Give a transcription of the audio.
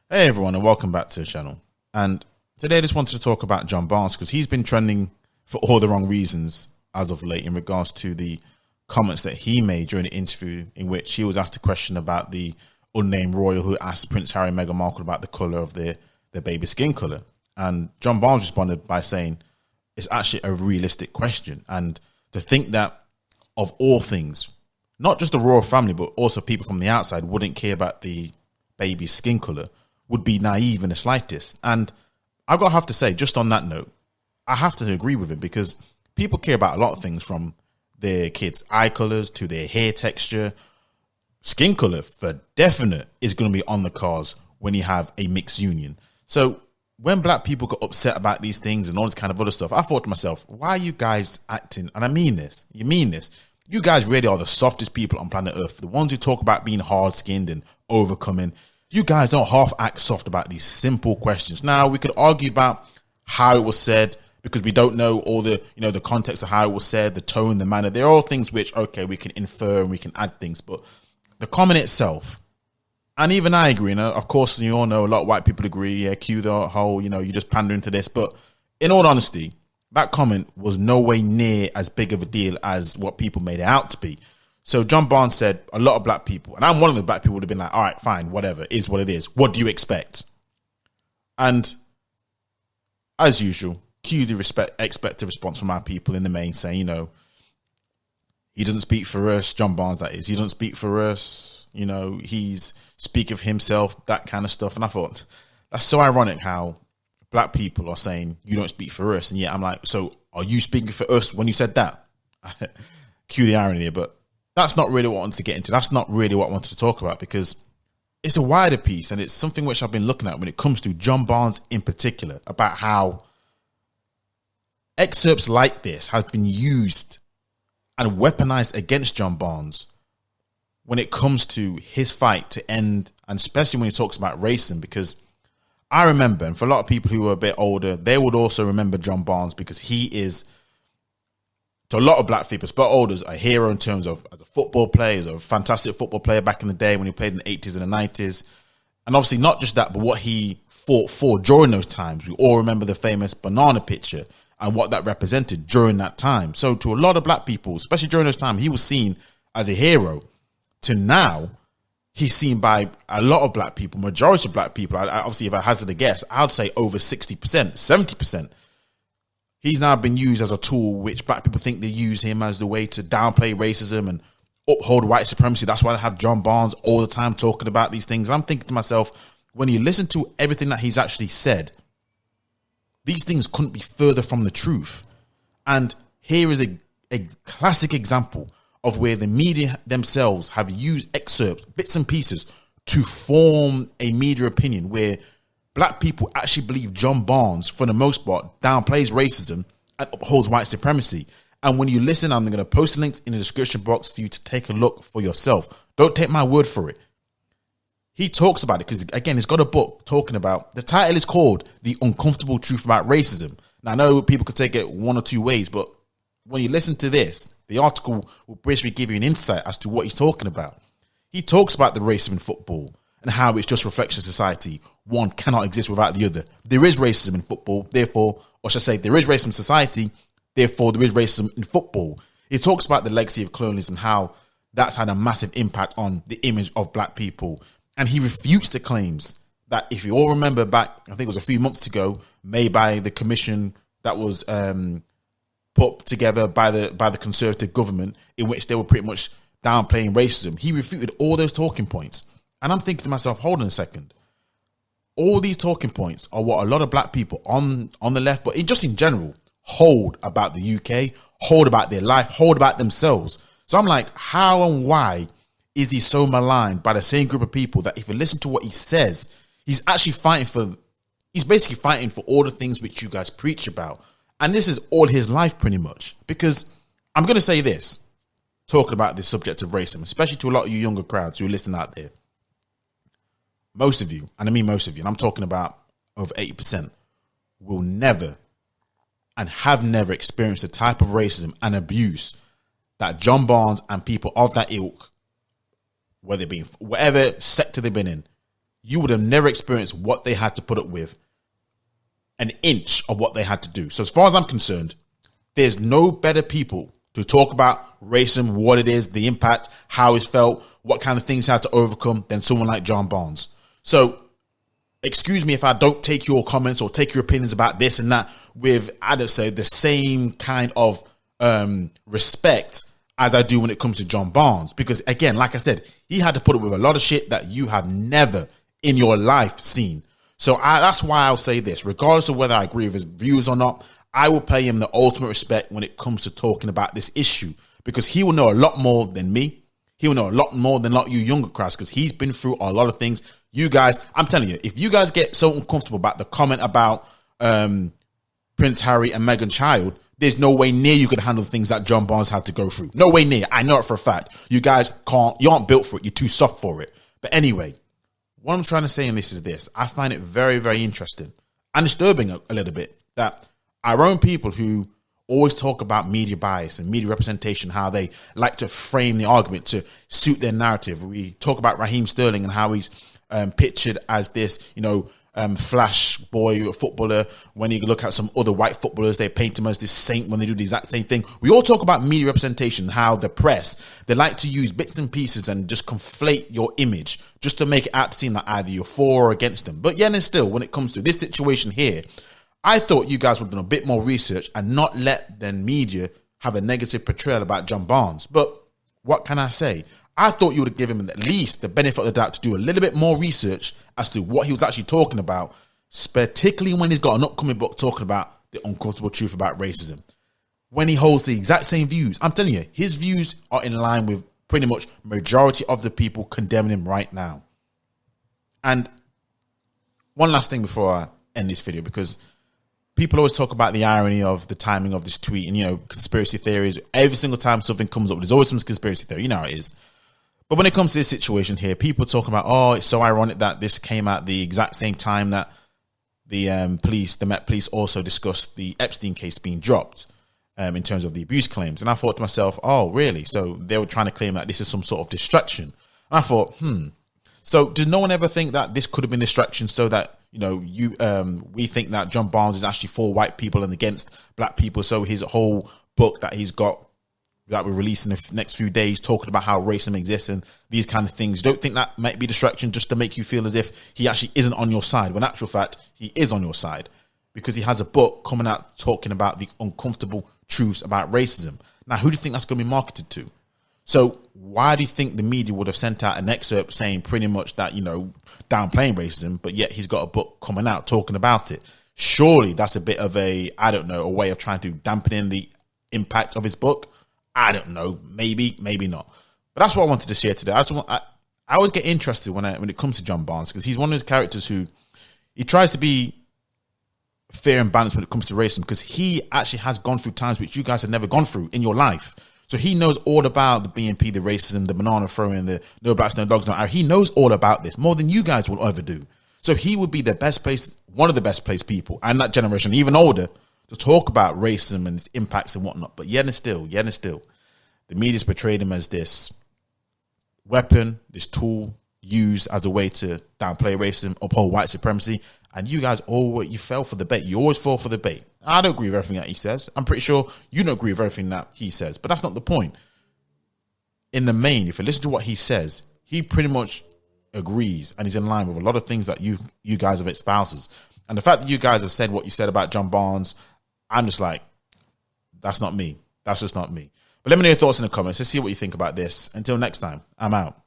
Hey everyone, and welcome back to the channel. And today I just wanted to talk about John Barnes because he's been trending for all the wrong reasons as of late in regards to the comments that he made during the interview in which he was asked a question about the unnamed royal who asked Prince Harry and Meghan Markle about the colour of their baby skin colour. And John Barnes responded by saying it's actually a realistic question. And to think that of all things, not just the royal family, but also people from the outside wouldn't care about the baby's skin colour would be naive in the slightest. And I've got to have to say, just on that note, I have to agree with him because people care about a lot of things from their kids' eye colours to their hair texture. Skin colour, for definite, is going to be on the cards when you have a mixed union. So when black people got upset about these things and all this kind of other stuff, I thought to myself, why are you guys acting? And I mean this. You mean this. You guys really are the softest people on planet Earth. The ones who talk about being hard-skinned and overcoming. You guys don't half act soft about these simple questions. Now, we could argue about how it was said because we don't know all the, the context of how it was said, the tone, the manner. They're all things which, okay, we can infer and we can add things. But the comment itself, and even I agree, of course, you all know a lot of white people agree, yeah, cue the whole, you just pandering to this. But in all honesty, that comment was no way near as big of a deal as what people made it out to be. So John Barnes said a lot of black people, and I'm one of the black people, would have been like, all right, fine, whatever, is what it is. What do you expect? And as usual, cue the expected response from our people in the main saying, he doesn't speak for us, John Barnes, that is. He doesn't speak for us, he's speaking for himself, that kind of stuff. And I thought, that's so ironic how black people are saying, you don't speak for us. And yet I'm like, so are you speaking for us when you said that? Cue the irony here, but that's not really what I wanted to get into. That's not really what I wanted to talk about because it's a wider piece and it's something which I've been looking at when it comes to John Barnes in particular, about how excerpts like this have been used and weaponized against John Barnes when it comes to his fight to end, and especially when he talks about racism, because I remember, and for a lot of people who are a bit older, they would also remember John Barnes because he is, to a lot of black people, but older, a hero in terms of as a football player, as a fantastic football player back in the day when he played in the 80s and the 90s. And obviously not just that, but what he fought for during those times. We all remember the famous banana picture and what that represented during that time. So to a lot of black people, especially during those times, he was seen as a hero. To now, he's seen by a lot of black people, majority of black people, obviously if I hazard a guess, I'd say over 60%, 70%. He's now been used as a tool which black people think they use him as the way to downplay racism and uphold white supremacy. That's why they have John Barnes all the time talking about these things. And I'm thinking to myself, when you listen to everything that he's actually said, these things couldn't be further from the truth. And here is a classic example of where the media themselves have used excerpts, bits and pieces to form a media opinion where black people actually believe John Barnes, for the most part, downplays racism and upholds white supremacy. And when you listen, I'm going to post links in the description box for you to take a look for yourself. Don't take my word for it. He talks about it because, again, he's got a book talking about, the title is called The Uncomfortable Truth About Racism. Now, I know people could take it one or two ways, but when you listen to this, the article will basically give you an insight as to what he's talking about. He talks about the racism in football and how it's just a reflection of society. One cannot exist without the other. There is racism in football, therefore, or should I say, there is racism in society, therefore there is racism in football. He talks about the legacy of colonialism, how that's had a massive impact on the image of black people. And he refutes the claims that, if you all remember back, I think it was a few months ago, made by the commission that was put together by the Conservative government, in which they were pretty much downplaying racism. He refuted all those talking points. And I'm thinking to myself, hold on a second. All these talking points are what a lot of black people on the left, but just in general, hold about the UK, hold about their life, hold about themselves. So I'm like, how and why is he so maligned by the same group of people that if you listen to what he says, he's actually basically fighting for all the things which you guys preach about. And this is all his life pretty much. Because I'm going to say this, talking about this subject of racism, especially to a lot of you younger crowds who are listening out there. Most of you, and I mean most of you, and I'm talking about over 80%, will never and have never experienced the type of racism and abuse that John Barnes and people of that ilk, whether it be whatever sector they've been in, you would have never experienced what they had to put up with, an inch of what they had to do. So as far as I'm concerned, there's no better people to talk about racism, what it is, the impact, how it's felt, what kind of things had to overcome than someone like John Barnes. So excuse me if I don't take your comments or take your opinions about this and that with, I don't say, the same kind of respect as I do when it comes to John Barnes. Because again, like I said, he had to put up with a lot of shit that you have never in your life seen. So that's why I'll say this, regardless of whether I agree with his views or not, I will pay him the ultimate respect when it comes to talking about this issue, because he will know a lot more than me. He will know a lot more than a lot of you younger crowds, because he's been through a lot of things. You guys, I'm telling you, if you guys get so uncomfortable about the comment about Prince Harry and Meghan Child, there's no way near you could handle the things that John Barnes had to go through. No way near. I know it for a fact. You guys can't, you aren't built for it. You're too soft for it. But anyway, what I'm trying to say in this is this. I find it very, very interesting and disturbing a little bit that our own people who always talk about media bias and media representation, how they like to frame the argument to suit their narrative. We talk about Raheem Sterling and how he's pictured as this, flash boy footballer. When you look at some other white footballers, they paint him as this saint when they do the exact same thing. We all talk about media representation, how the press, they like to use bits and pieces and just conflate your image just to make it out to seem like either you're for or against them. But yet and still, when it comes to this situation here, I thought you guys would have done a bit more research and not let the media have a negative portrayal about John Barnes. But what can I say? I thought you would have given him at least the benefit of the doubt to do a little bit more research as to what he was actually talking about, particularly when he's got an upcoming book talking about the uncomfortable truth about racism. When he holds the exact same views, I'm telling you, his views are in line with pretty much majority of the people condemning him right now. And one last thing before I end this video, because people always talk about the irony of the timing of this tweet and, conspiracy theories. Every single time something comes up, there's always some conspiracy theory. You know how it is. But when it comes to this situation here, people talking about, it's so ironic that this came at the exact same time that the Met Police also discussed the Epstein case being dropped in terms of the abuse claims. And I thought to myself, oh, really? So they were trying to claim that this is some sort of distraction. And I thought, So did no one ever think that this could have been distraction so that, we think that John Barnes is actually for white people and against black people? So his whole book that he's got that we're releasing in the next few days talking about how racism exists and these kind of things, don't think that might be distraction just to make you feel as if he actually isn't on your side, when in actual fact he is on your side, because he has a book coming out talking about the uncomfortable truths about racism. Now, who do you think that's going to be marketed to? So why do you think the media would have sent out an excerpt saying pretty much that, downplaying racism, but yet he's got a book coming out talking about it? Surely that's a bit of a way of trying to dampen the impact of his book. I don't know. Maybe not. But that's what I wanted to share today. I always get interested when it comes to John Barnes, because he's one of those characters who he tries to be fair and balanced when it comes to racism, because he actually has gone through times which you guys have never gone through in your life. So he knows all about the BNP, the racism, the banana throwing, the no blacks, no dogs, no Irish. He knows all about this more than you guys will ever do. So he would be one of the best placed people, and that generation, even older, to talk about racism and its impacts and whatnot. But yet and still, the media's portrayed him as this weapon, this tool used as a way to downplay racism, uphold white supremacy. And you guys you fell for the bait. You always fall for the bait. I don't agree with everything that he says. I'm pretty sure you don't agree with everything that he says. But that's not the point. In the main, if you listen to what he says, he pretty much agrees and he's in line with a lot of things that you guys have espoused. And the fact that you guys have said what you said about John Barnes, I'm just like, that's not me. That's just not me. But let me know your thoughts in the comments. Let's see what you think about this. Until next time, I'm out.